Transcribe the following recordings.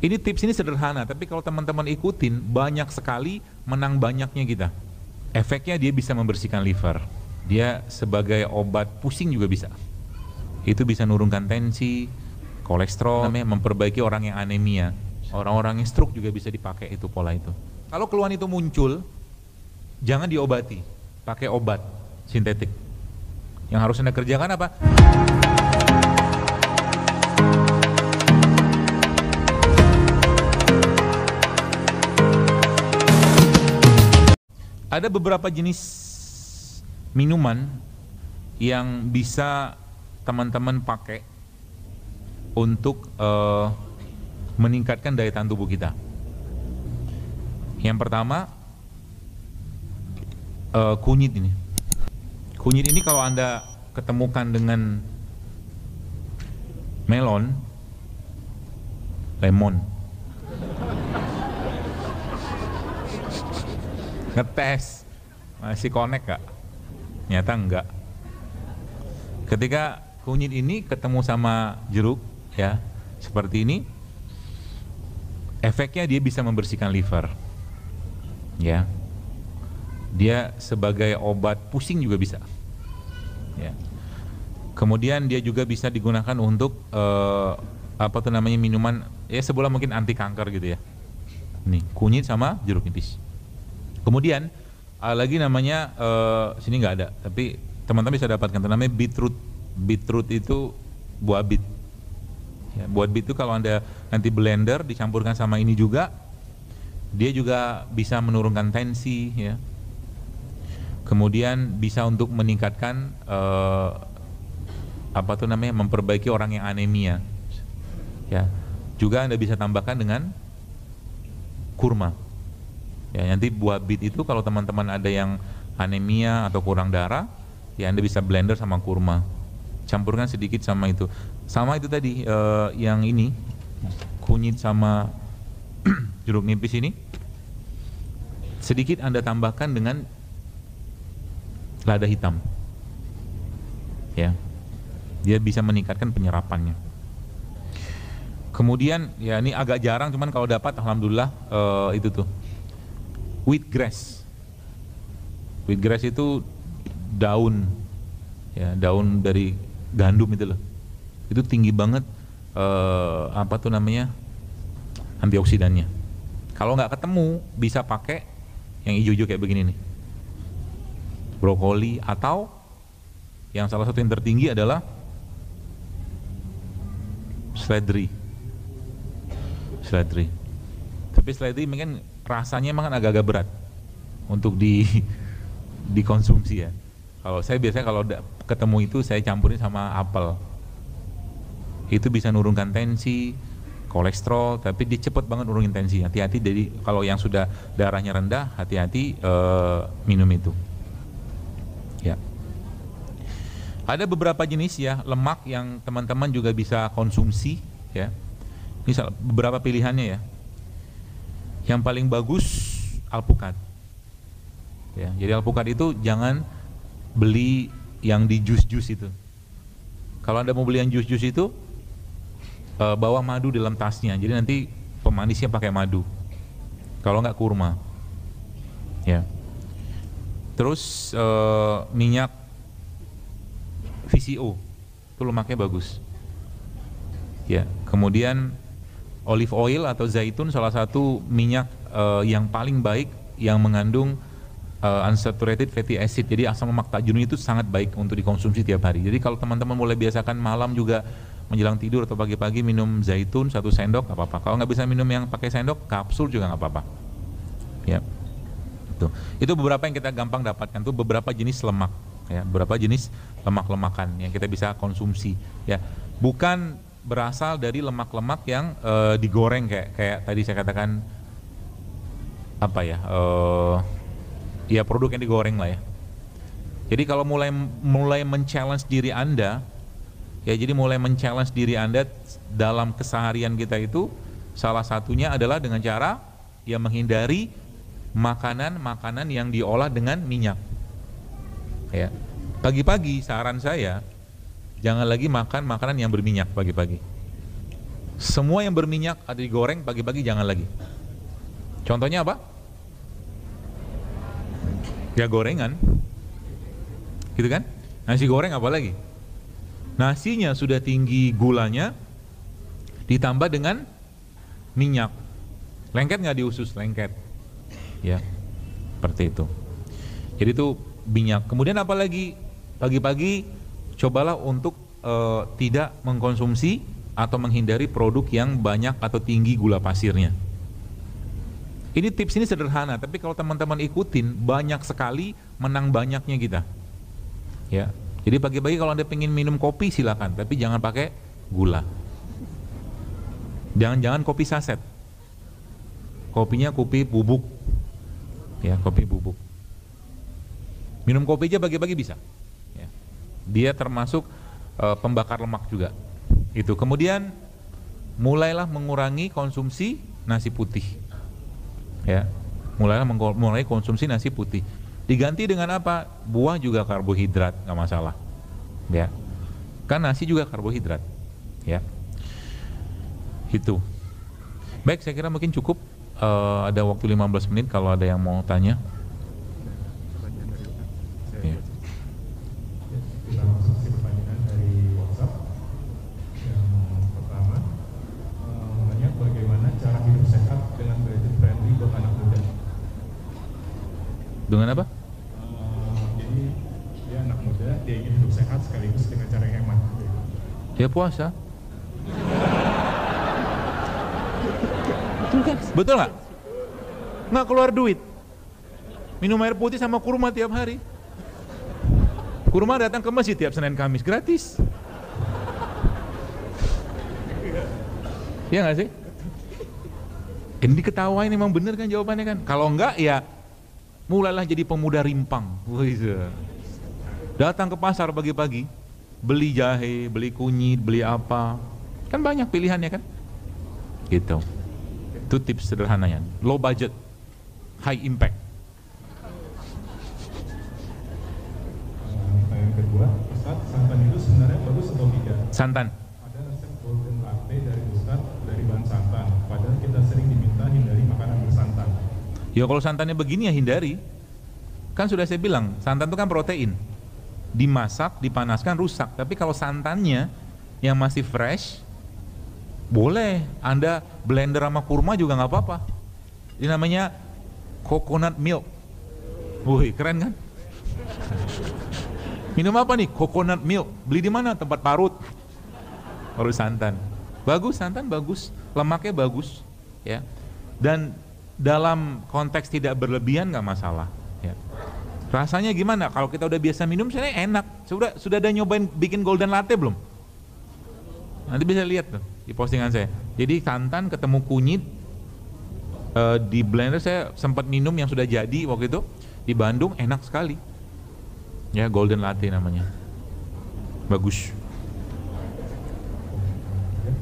Ini tips ini sederhana, tapi kalau teman-teman ikutin, banyak sekali menang banyaknya kita. Efeknya dia bisa membersihkan liver. Dia sebagai obat pusing juga bisa. Itu bisa menurunkan tensi, kolesterol, namanya memperbaiki orang yang anemia. Orang-orang yang stroke juga bisa dipakai itu pola itu. Kalau keluhan itu muncul, jangan diobati, pakai obat sintetik. Yang harus Anda kerjakan apa? Ada beberapa jenis minuman yang bisa teman-teman pakai untuk meningkatkan daya tahan tubuh kita. Yang pertama, kunyit ini. Kunyit ini kalau Anda ketemukan dengan lemon, ngetes masih connect gak? Nyata enggak. Ketika kunyit ini ketemu sama jeruk ya seperti ini, efeknya dia bisa membersihkan liver ya. Dia sebagai obat pusing juga bisa ya. Kemudian dia juga bisa digunakan untuk minuman ya sebelah mungkin anti kanker gitu ya. Nih kunyit sama jeruk nipis. Kemudian lagi namanya sini nggak ada, tapi teman-teman bisa dapatkan. Namanya beetroot. Beetroot itu buah beet. Ya, buah beet itu kalau Anda nanti blender dicampurkan sama ini juga, dia juga bisa menurunkan tensi ya. Kemudian bisa untuk meningkatkan memperbaiki orang yang anemia. Ya. Juga Anda bisa tambahkan dengan kurma. Ya, nanti buah beet itu kalau teman-teman ada yang anemia atau kurang darah, ya Anda bisa blender sama kurma. Campurkan sedikit sama itu. Sama itu tadi yang ini, kunyit sama jeruk nipis ini. Sedikit Anda tambahkan dengan lada hitam. Ya. Dia bisa meningkatkan penyerapannya. Kemudian ya ini agak jarang, cuman kalau dapat alhamdulillah itu tuh wheatgrass. Wheatgrass itu daun ya, daun dari gandum itu loh. Itu tinggi banget antioksidannya. Kalau nggak ketemu bisa pakai yang hijau-hijau kayak begini nih, brokoli, atau yang salah satu yang tertinggi adalah seledri. Tapi seledri mungkin rasanya memang agak-agak berat untuk dikonsumsi ya. Kalau saya biasanya kalau ketemu itu saya campurin sama apel. Itu bisa nurunkan tensi, kolesterol, tapi dia cepet banget nurunin tensi. Hati-hati, jadi kalau yang sudah darahnya rendah, hati-hati minum itu. Ya. Ada beberapa jenis ya lemak yang teman-teman juga bisa konsumsi ya. Misal beberapa pilihannya ya. Yang paling bagus alpukat. Ya, jadi alpukat itu jangan beli yang di jus-jus itu. Kalau Anda mau beli yang jus-jus itu, bawa madu dalam tasnya. Jadi nanti pemanisnya pakai madu. Kalau nggak kurma. Ya. Terus minyak VCO itu lemaknya bagus. Ya. Kemudian olive oil atau zaitun salah satu minyak yang paling baik yang mengandung unsaturated fatty acid. Jadi asam lemak tak jenuh itu sangat baik untuk dikonsumsi tiap hari. Jadi kalau teman-teman mulai biasakan malam juga menjelang tidur atau pagi-pagi minum zaitun 1 sendok nggak apa-apa. Kalau nggak bisa minum yang pakai sendok, kapsul juga nggak apa-apa. Ya, itu beberapa yang kita gampang dapatkan tuh beberapa jenis lemak. Ya, beberapa jenis lemak-lemakan yang kita bisa konsumsi. Ya, bukan berasal dari lemak-lemak yang digoreng kayak tadi saya katakan ya produk yang digoreng lah ya. Jadi kalau mulai men-challenge diri Anda ya, jadi mulai men-challenge diri Anda dalam keseharian kita itu salah satunya adalah dengan cara ya menghindari makanan-makanan yang diolah dengan minyak. Ya. Pagi-pagi saran saya jangan lagi makan makanan yang berminyak pagi-pagi. Semua yang berminyak ada digoreng pagi-pagi jangan lagi. Contohnya apa? Ya gorengan, gitu kan? Nasi goreng apa lagi? Nasinya sudah tinggi gulanya, ditambah dengan minyak. Lengket nggak di usus? Lengket. Ya, seperti itu. Jadi itu minyak. Kemudian apa lagi? Pagi-pagi cobalah untuk tidak mengkonsumsi atau menghindari produk yang banyak atau tinggi gula pasirnya. Ini tips ini sederhana, tapi kalau teman-teman ikutin banyak sekali menang banyaknya kita. Ya, jadi pagi-pagi kalau Anda pengen minum kopi silakan, tapi jangan pakai gula. Jangan kopi saset. Kopinya kopi bubuk. Ya, kopi bubuk. Minum kopi aja pagi-pagi bisa. Ya. Dia termasuk pembakar lemak juga. Itu. Kemudian mulailah mengurangi konsumsi nasi putih. Ya, mulai konsumsi nasi putih. Diganti dengan apa? Buah juga karbohidrat, nggak masalah. Ya, kan nasi juga karbohidrat. Ya, itu. Baik, saya kira mungkin cukup. Ada waktu 15 menit kalau ada yang mau tanya. Ya. Kita masuk ke pertanyaan dari WhatsApp. Yang pertama, menanya bagaimana cara hidup sehat dengan budget friendly buat anak muda. Dengan apa? Jadi dia anak muda, dia ingin hidup sehat sekaligus dengan cara yang hemat. Ya puasa. Betul kan? Betul nggak? Nggak keluar duit. Minum air putih sama kurma tiap hari. Kurma datang ke masjid tiap Senin Kamis gratis. Iya nggak sih? Ini diketawain emang bener kan jawabannya kan? Kalau enggak ya mulailah jadi pemuda rimpang. Datang ke pasar pagi-pagi, beli jahe, beli kunyit, beli apa. Kan banyak pilihannya kan? Gitu. Itu tips sederhananya. Low budget, high impact. Pertanyaan kedua, Ustaz, santan itu sebenarnya bagus atau tidak? Santan. Ada resep golden latte dari Ustaz dari bahan santan, padahal kita sering diminta hindari makanan bersantan. Ya kalau santannya begini ya hindari. Kan sudah saya bilang, santan itu kan protein. Dimasak, dipanaskan rusak. Tapi kalau santannya yang masih fresh, boleh Anda blender sama kurma juga nggak apa-apa. Ini namanya coconut milk. Wih, keren kan? Minum apa nih? Coconut milk. Beli di mana? Tempat parut. Parut santan. Bagus, santan bagus. Lemaknya bagus, ya. Dan dalam konteks tidak berlebihan nggak masalah. Ya. Rasanya gimana? Kalau kita udah biasa minum, sebenarnya enak. Sudah ada nyobain bikin golden latte belum? Nanti bisa lihat tuh di postingan saya. Jadi santan ketemu kunyit di blender. Saya sempat minum yang sudah jadi waktu itu di Bandung, enak sekali. Ya, golden latte namanya. Bagus.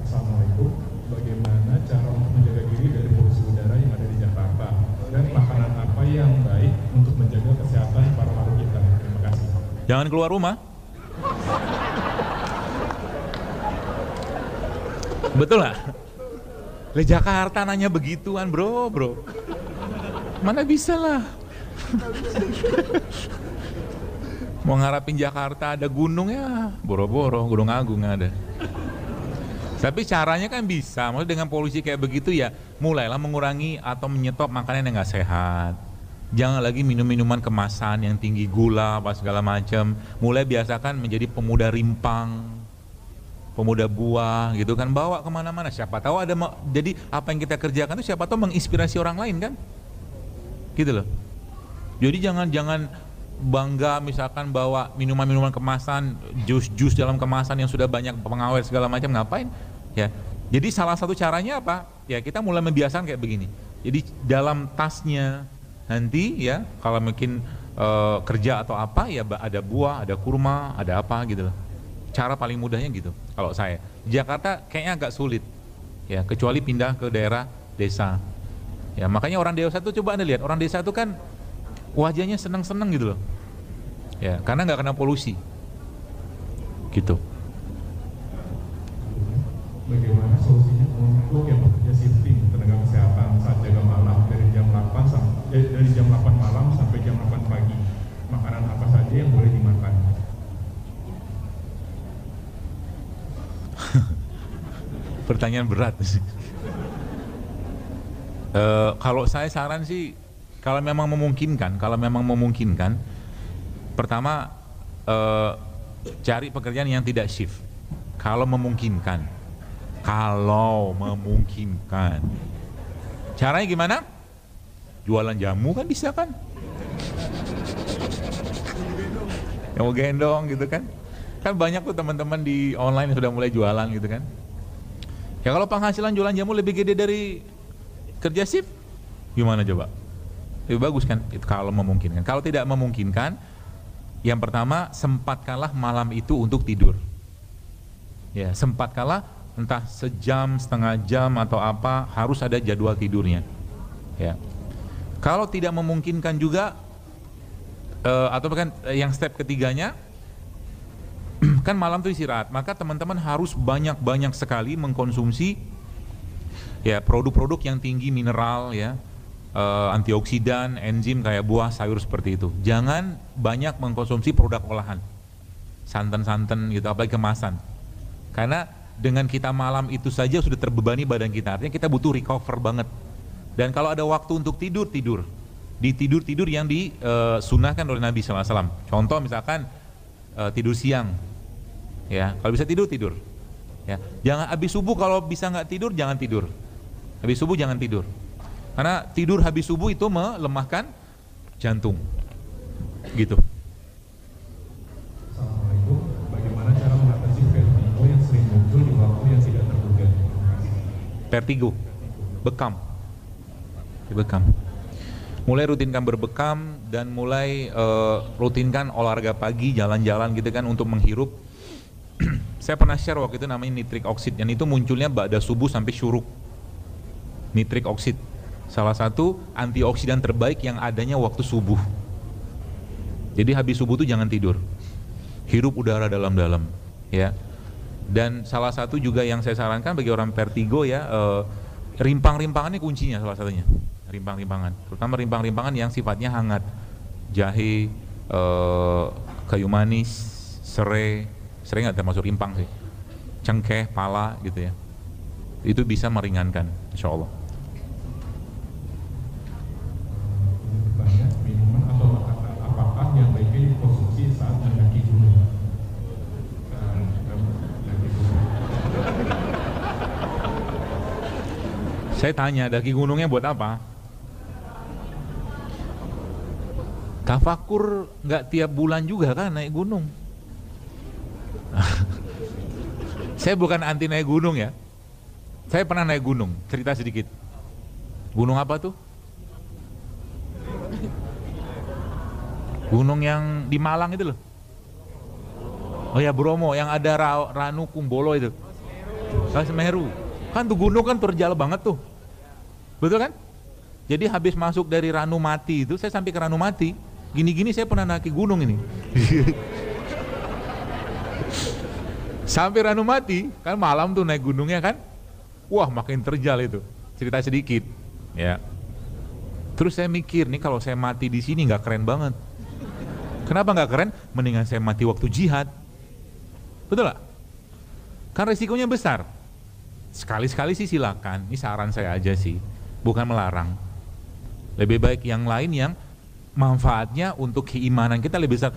Assalamualaikum. Bagaimana cara untuk menjaga diri dari polusi udara yang ada di Jakarta? Dan makanan apa yang baik untuk menjaga kesehatan paru-paru kita? Terima kasih. Jangan keluar rumah. Betul nggak? Di Jakarta nanya begituan bro. Mana bisa lah. Mau ngarapin Jakarta ada gunung ya, boro-boro, Gunung Agung ada. Tapi caranya kan bisa, maksudnya dengan polusi kayak begitu ya, mulailah mengurangi atau menyetop makanan yang nggak sehat. Jangan lagi minum minuman kemasan yang tinggi gula, apa segala macam. Mulai biasakan menjadi pemuda rimpang, pemuda buah gitu kan, bawa kemana-mana. Siapa tahu ada, jadi apa yang kita kerjakan itu siapa tahu menginspirasi orang lain kan, gitu loh. Jadi jangan bangga misalkan bawa minuman-minuman kemasan, jus-jus dalam kemasan yang sudah banyak pengawet segala macam, ngapain ya. Jadi salah satu caranya apa ya, kita mulai membiasakan kayak begini. Jadi dalam tasnya nanti ya, kalau mungkin kerja atau apa ya, ada buah, ada kurma, ada apa gitu loh. Cara paling mudahnya gitu kalau saya. Jakarta kayaknya agak sulit ya, kecuali pindah ke daerah desa ya. Makanya orang desa itu, coba Anda lihat, orang desa itu kan wajahnya senang-senang gitu loh ya, karena nggak kena polusi gitu. Bagaimana solusinya untuk yang bekerja shifting tenaga kesehatan saat jaga malam dari jam 8 malam sampai jam 8 pagi. Makanan apa saja yang boleh dimakan? Pertanyaan berat sih. Kalau saya saran sih, kalau memang memungkinkan, pertama cari pekerjaan yang tidak shift. Kalau memungkinkan. Caranya gimana? Jualan jamu kan bisa kan? Yang mau gendong gitu kan? Kan banyak tuh teman-teman di online yang sudah mulai jualan gitu kan? Ya kalau penghasilan jualan jamu lebih gede dari kerja shift, gimana coba? Lebih bagus kan? Itu kalau memungkinkan. Kalau tidak memungkinkan, yang pertama sempatkanlah malam itu untuk tidur. Ya, sempatkanlah entah sejam, setengah jam atau apa, harus ada jadwal tidurnya. Ya. Kalau tidak memungkinkan juga, atau bahkan yang step ketiganya, kan malam itu istirahat, maka teman-teman harus banyak-banyak sekali mengkonsumsi ya produk-produk yang tinggi mineral ya, antioksidan, enzim kayak buah, sayur seperti itu. Jangan banyak mengkonsumsi produk olahan, santan-santan gitu, apalagi kemasan. Karena dengan kita malam itu saja sudah terbebani badan kita, artinya kita butuh recover banget. Dan kalau ada waktu untuk tidur, di tidur yang disunahkan oleh Nabi SAW. Contoh misalkan tidur siang, ya kalau bisa tidur, ya jangan habis subuh, kalau bisa nggak tidur jangan tidur, habis subuh jangan tidur, karena tidur habis subuh itu melemahkan jantung, gitu. Assalamualaikum, bagaimana cara mengatasi vertigo yang sering muncul di waktu yang tidak terduga? Vertigo, bekam. Mulai rutinkan berbekam dan mulai rutinkan olahraga pagi, jalan-jalan gitu kan untuk menghirup. Saya pernah share waktu itu namanya nitrik oksid, yang itu munculnya ba'da subuh sampai syuruk. Nitrik oksid, salah satu antioksidan terbaik yang adanya waktu subuh. Jadi habis subuh tuh jangan tidur, hirup udara dalam-dalam, ya. Dan salah satu juga yang saya sarankan bagi orang vertigo ya, rimpang-rimpangan ini kuncinya salah satunya. Rimpang-rimpangan, terutama rimpang-rimpangan yang sifatnya hangat, jahe, kayu manis, serai nggak termasuk rimpang sih, cengkeh, pala gitu ya, itu bisa meringankan, insya Allah. Ini bertanya, minuman atau makanan apakah yang baiknya dikonsumsi saat mendaki gunung? Saya tanya, daki gunungnya buat apa? Tafakur nggak tiap bulan juga kan naik gunung. Saya bukan anti naik gunung ya. Saya pernah naik gunung, cerita sedikit. Gunung apa tuh? Gunung yang di Malang itu loh. Oh ya, Bromo, yang ada Ranu Kumbolo itu. Semeru. Kan tuh gunung kan terjal banget tuh. Betul kan? Jadi habis masuk dari Ranumati itu, saya sampai ke Ranumati, gini-gini saya pernah naik gunung ini. Sampai Ranumati, kan malam tuh naik gunungnya kan, wah makin terjal itu. Cerita sedikit, ya. Terus saya mikir, nih kalau saya mati di sini nggak keren banget. Kenapa nggak keren? Mendingan saya mati waktu jihad. Betul nggak? Kan resikonya besar. Sekali-sekali sih silakan, ini saran saya aja sih, bukan melarang. Lebih baik yang lain yang manfaatnya untuk keimanan kita lebih besar.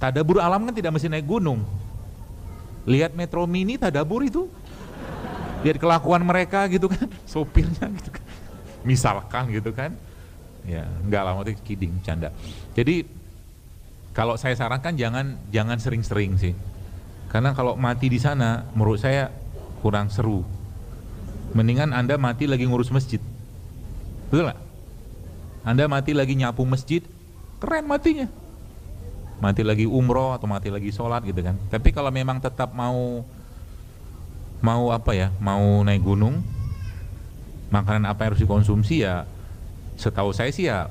Tadabur alam kan tidak mesti naik gunung. Lihat Metro Mini tadabur itu, lihat kelakuan mereka gitu kan, sopirnya gitu kan, misalkan gitu kan, ya enggak lah, itu kidding, canda. Jadi kalau saya sarankan jangan sering-sering sih, karena kalau mati di sana menurut saya kurang seru. Mendingan Anda mati lagi ngurus masjid, betul nggak? Anda mati lagi nyapu masjid, keren matinya. Mati lagi umroh atau mati lagi sholat gitu kan. Tapi kalau memang tetap mau apa ya, mau naik gunung, makanan apa yang harus dikonsumsi ya, setahu saya sih ya,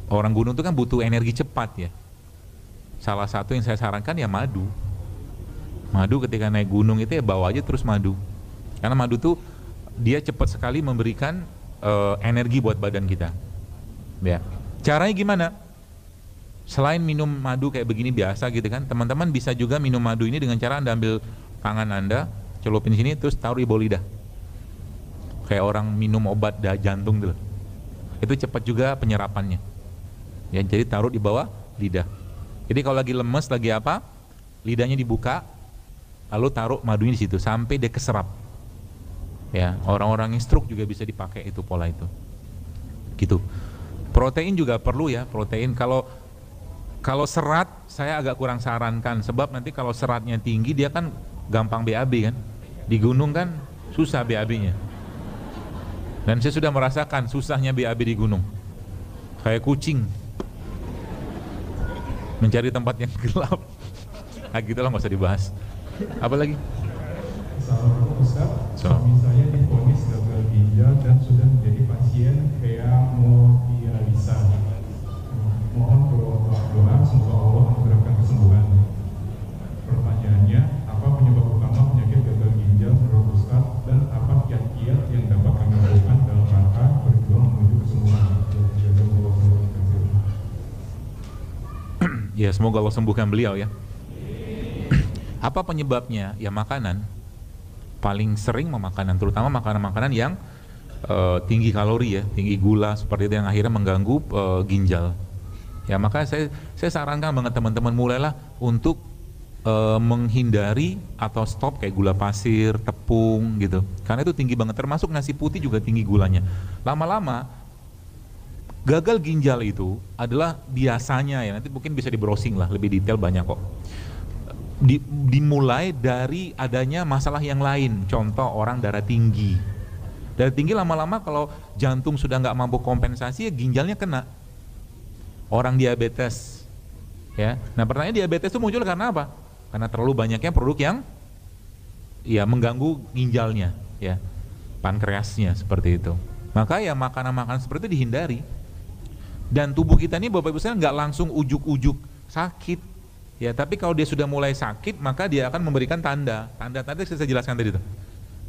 orang gunung itu kan butuh energi cepat ya. Salah satu yang saya sarankan ya madu. Madu ketika naik gunung itu ya bawa aja terus madu. Karena madu tuh dia cepat sekali memberikan energi buat badan kita. Ya. Caranya gimana? Selain minum madu kayak begini biasa gitu kan, teman-teman bisa juga minum madu ini dengan cara Anda ambil tangan Anda, celupin sini terus taruh di bawah lidah. Kayak orang minum obat jantung gitu. Itu cepat juga penyerapannya. Ya, jadi taruh di bawah lidah. Jadi kalau lagi lemes, lagi apa? Lidahnya dibuka, lalu taruh madunya di situ sampai dia keserap. Ya, orang-orang yang stroke juga bisa dipakai itu pola itu. Gitu. Protein juga perlu ya, protein. Kalau serat saya agak kurang sarankan, sebab nanti kalau seratnya tinggi dia kan gampang BAB kan. Di gunung kan susah BAB-nya. Dan saya sudah merasakan susahnya BAB di gunung. Kayak kucing mencari tempat yang gelap. Nah gitu lah, nggak usah dibahas. Apa lagi? Assalamualaikum Ustaz. Suami saya divonis gagal ginjal dan sudah menjadi pasien hemodialisa. Mohon doa semoga Allah memberikan kesembuhan. Pertanyaannya, apa penyebab utama penyakit gagal ginjal menurut Ustaz, dan apa kiat-kiat yang dapat kami lakukan dalam rangka berjuang menuju kesembuhan? Ya, semoga Allah sembuhkan beliau ya. Apa penyebabnya? Ya makanan. Paling sering makanan, terutama makanan-makanan yang tinggi kalori ya, tinggi gula seperti itu yang akhirnya mengganggu ginjal. Ya maka saya sarankan banget teman-teman mulailah untuk menghindari atau stop kayak gula pasir, tepung gitu. Karena itu tinggi banget, termasuk nasi putih juga tinggi gulanya. Lama-lama gagal ginjal itu adalah biasanya ya, nanti mungkin bisa di browsing lah lebih detail, banyak kok. Dimulai dari adanya masalah yang lain, contoh orang darah tinggi. Darah tinggi lama-lama kalau jantung sudah nggak mampu kompensasi ya ginjalnya kena. Orang diabetes, ya. Nah pertanyaan diabetes itu muncul karena apa? Karena terlalu banyaknya produk yang ya mengganggu ginjalnya, ya, pankreasnya seperti itu. Maka ya makanan-makanan seperti itu dihindari. Dan tubuh kita ini Bapak Ibu sekalian nggak langsung ujuk-ujuk sakit, ya. Tapi kalau dia sudah mulai sakit, maka dia akan memberikan tanda. Tanda-tanda saya jelaskan tadi itu,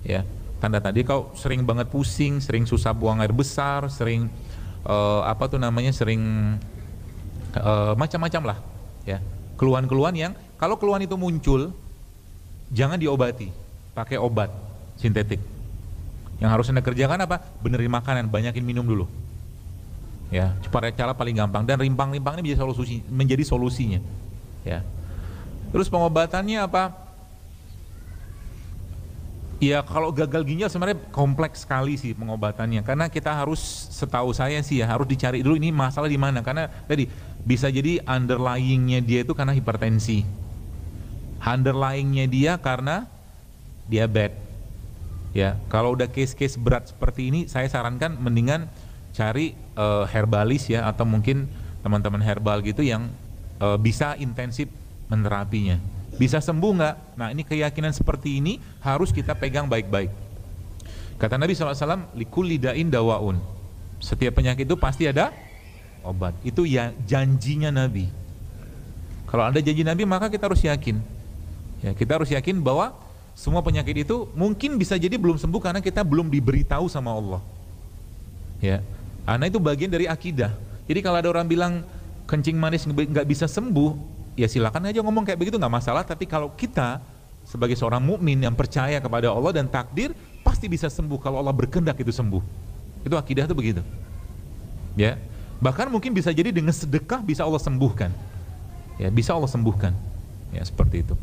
ya. Tanda tadi kau sering banget pusing, sering susah buang air besar, sering sering macam-macam lah, ya. Keluhan-keluhan yang kalau keluhan itu muncul, jangan diobati, pakai obat sintetik. Yang harus Anda kerjakan apa? Benerin makanan, banyakin minum dulu. Ya, cara paling gampang, dan rimpang-rimpang ini menjadi solusinya. Ya. Terus pengobatannya apa? Ya kalau gagal ginjal sebenarnya kompleks sekali sih pengobatannya, karena kita harus, setahu saya sih ya, harus dicari dulu ini masalah di mana. Karena tadi bisa jadi underlyingnya dia itu karena hipertensi, underlyingnya dia karena diabetes. Ya, kalau udah case-case berat seperti ini, saya sarankan mendingan cari herbalis ya, atau mungkin teman-teman herbal gitu yang bisa intensif menerapinya. Bisa sembuh nggak? Nah ini keyakinan seperti ini harus kita pegang baik-baik. Kata Nabi SAW, likulli da'in dawaun. Setiap penyakit itu pasti ada obat. Itu ya janjinya Nabi. Kalau ada janji Nabi maka kita harus yakin. Ya, kita harus yakin bahwa semua penyakit itu mungkin bisa jadi belum sembuh karena kita belum diberitahu sama Allah. Ya, karena itu bagian dari akidah. Jadi kalau ada orang bilang kencing manis nggak bisa sembuh, ya silakan aja ngomong kayak begitu, nggak masalah. Tapi kalau kita sebagai seorang mukmin yang percaya kepada Allah dan takdir, pasti bisa sembuh kalau Allah berkehendak itu sembuh. Itu akidah itu begitu. Ya, bahkan mungkin bisa jadi dengan sedekah bisa Allah sembuhkan. Ya, bisa Allah sembuhkan. Ya, seperti itu.